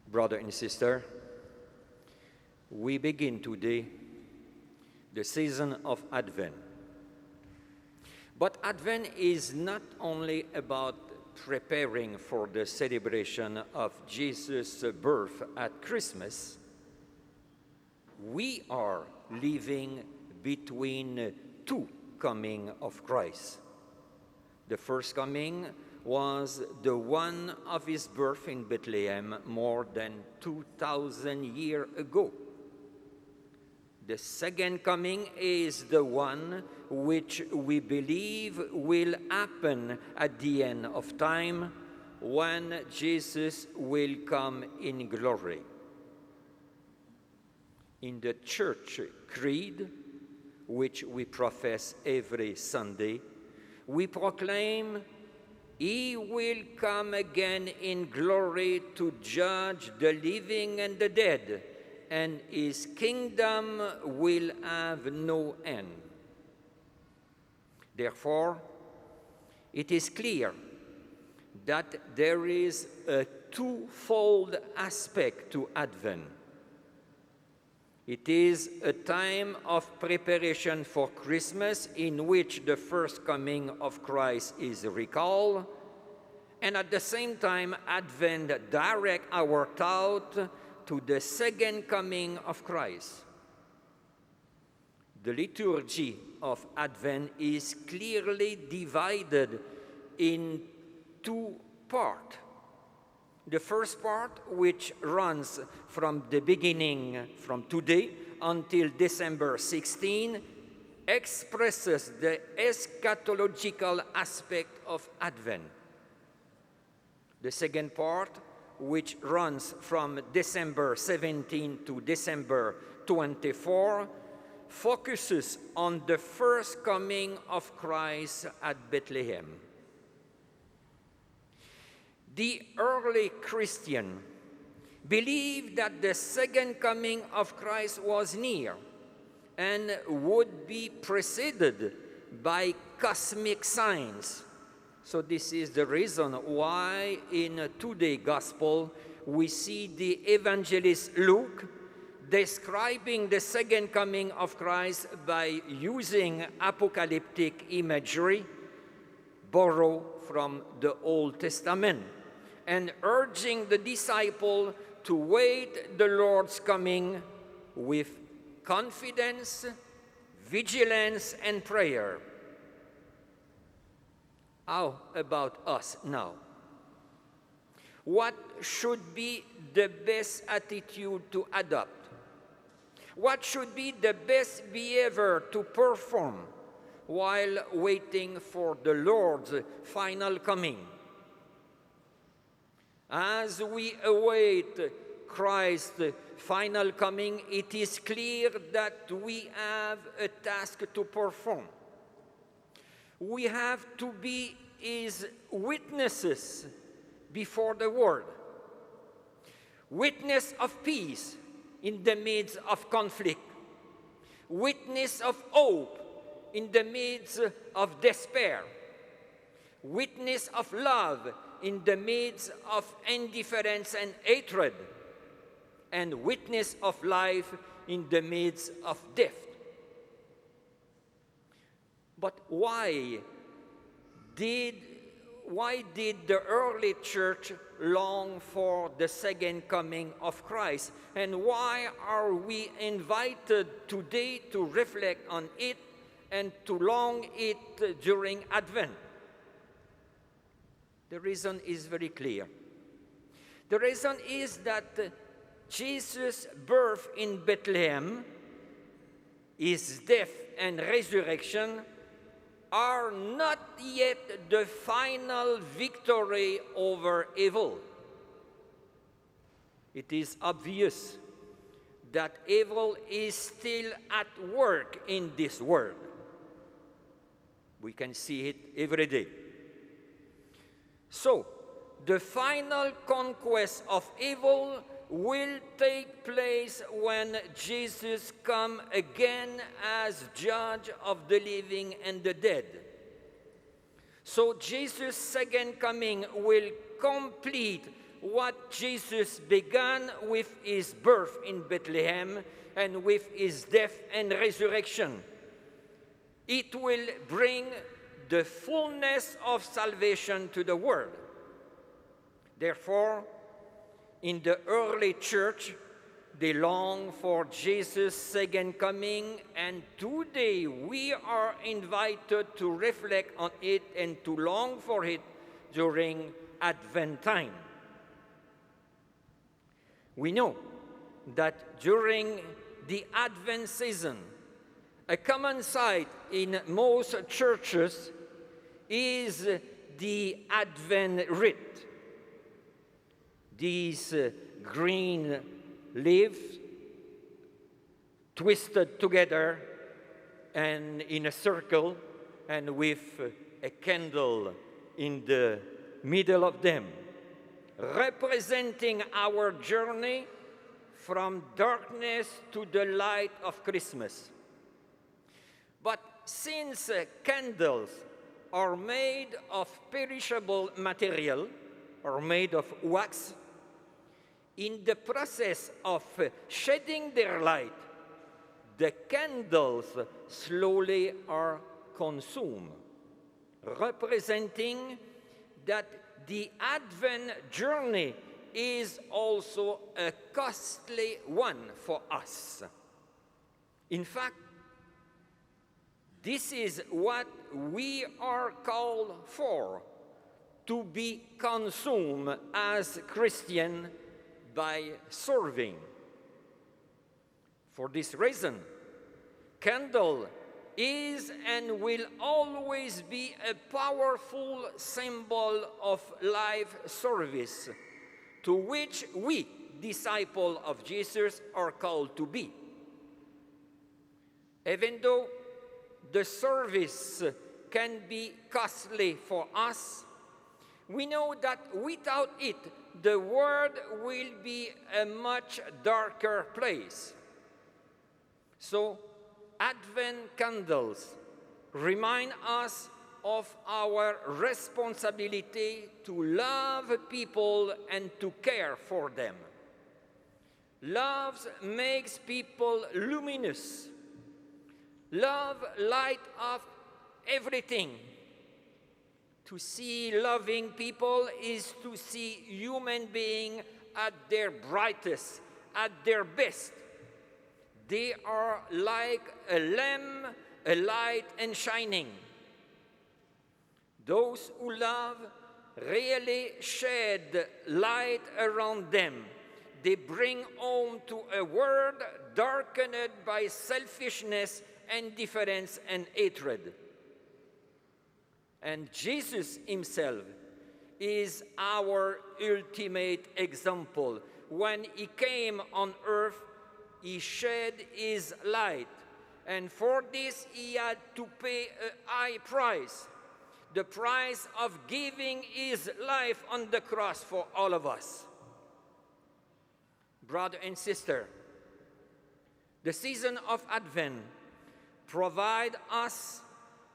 Brother and sister, we begin today the season of Advent. But Advent is not only about preparing for the celebration of Jesus' birth at Christmas. We are living between two coming of Christ. The first coming was the one of his birth in Bethlehem more than 2,000 years ago. The second coming is the one which we believe will happen at the end of time when Jesus will come in glory. In the Church Creed, which we profess every Sunday, we proclaim, "He will come again in glory to judge the living and the dead, and his kingdom will have no end." Therefore, it is clear that there is a twofold aspect to Advent. It is a time of preparation for Christmas in which the first coming of Christ is recalled, and at the same time, Advent directs our thought to the second coming of Christ. The liturgy of Advent is clearly divided in two parts. The first part, which runs from the beginning, from today until December 16, expresses the eschatological aspect of Advent. The second part, which runs from December 17 to December 24, focuses on the first coming of Christ at Bethlehem. The early Christian believed that the second coming of Christ was near and would be preceded by cosmic signs. So this is the reason why in today's gospel we see the evangelist Luke describing the second coming of Christ by using apocalyptic imagery borrowed from the Old Testament, and urging the disciple to wait the Lord's coming with confidence, vigilance, and prayer. How about us now? What should be the best attitude to adopt? What should be the best behavior to perform while waiting for the Lord's final coming? As we await Christ's final coming, it is clear that we have a task to perform. We have to be his witnesses before the world. Witness of peace in the midst of conflict. Witness of hope in the midst of despair. Witness of love in the midst of indifference and hatred, and witness of life in the midst of death. But why did the early church long for the second coming of Christ? And why are we invited today to reflect on it and to long it during Advent? The reason is very clear. The reason is that Jesus' birth in Bethlehem, his death and resurrection are not yet the final victory over evil. It is obvious that evil is still at work in this world. We can see it every day. So, the final conquest of evil will take place when Jesus comes again as judge of the living and the dead. So Jesus' second coming will complete what Jesus began with his birth in Bethlehem and with his death and resurrection. It will bring the fullness of salvation to the world. Therefore, in the early church, they long for Jesus' second coming, and today we are invited to reflect on it and to long for it during Advent time. We know that during the Advent season, a common sight in most churches is the Advent wreath. These green leaves twisted together and in a circle and with a candle in the middle of them, representing our journey from darkness to the light of Christmas. But since candles are made of perishable material, or made of wax, in the process of shedding their light, the candles slowly are consumed, representing that the Advent journey is also a costly one for us. In fact, this is what we are called for, to be consumed as Christians by serving. For this reason, candle is and will always be a powerful symbol of life service, to which we, disciples of Jesus, are called to be. Even though the service can be costly for us, we know that without it, the world will be a much darker place. So, Advent candles remind us of our responsibility to love people and to care for them. Love makes people luminous. Love lights up everything. To see loving people is to see human beings at their brightest, at their best. They are like a lamp, a light and shining. Those who love really shed light around them. They bring home to a world darkened by selfishness, indifference, and hatred. And Jesus himself is our ultimate example. When he came on earth, he shed his light. And for this, he had to pay a high price. The price of giving his life on the cross for all of us. Brother and sister, the season of Advent provides us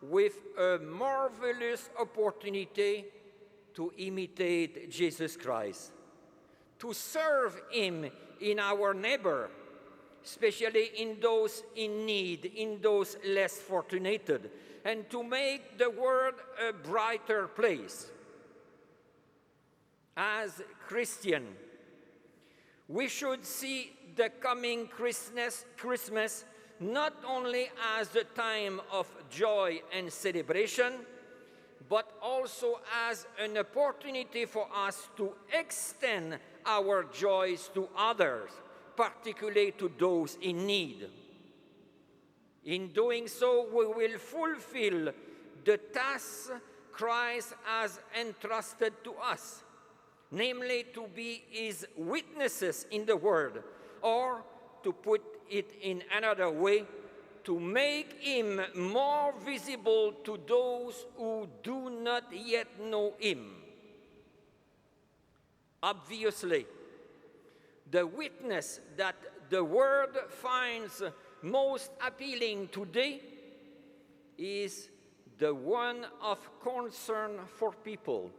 with a marvelous opportunity to imitate Jesus Christ, to serve him in our neighbor, especially in those in need, in those less fortunate, and to make the world a brighter place. As Christians, we should see the coming Christmas not only as the time of joy and celebration, but also as an opportunity for us to extend our joys to others, particularly to those in need. In doing so, we will fulfill the task Christ has entrusted to us, namely to be his witnesses in the world, or to put it in another way, to make him more visible to those who do not yet know him. Obviously, the witness that the world finds most appealing today is the one of concern for people.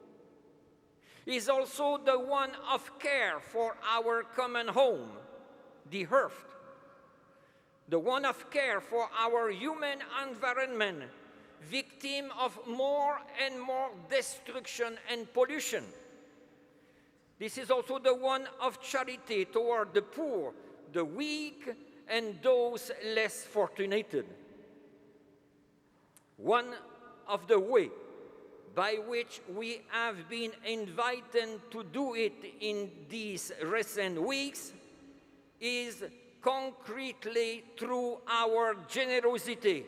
is also the one of care for our common home, the earth, the one of care for our human environment, victim of more and more destruction and pollution. This is also the one of charity toward the poor, the weak, and those less fortunate. One of the ways by which we have been invited to do it in these recent weeks is concretely through our generosity.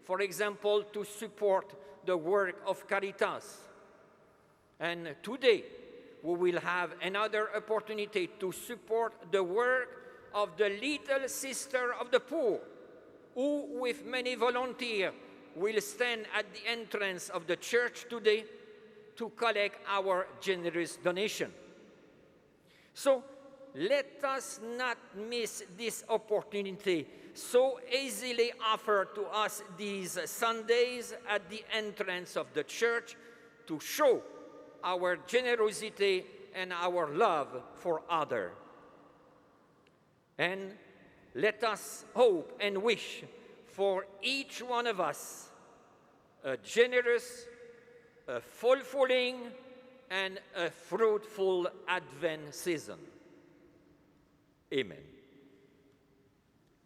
For example, to support the work of Caritas. And today, we will have another opportunity to support the work of the Little Sister of the Poor, who, with many volunteers, will stand at the entrance of the church today to collect our generous donation. So let us not miss this opportunity so easily offered to us these Sundays at the entrance of the church to show our generosity and our love for others. And let us hope and wish for each one of us a generous, a fulfilling, and a fruitful Advent season. Amen.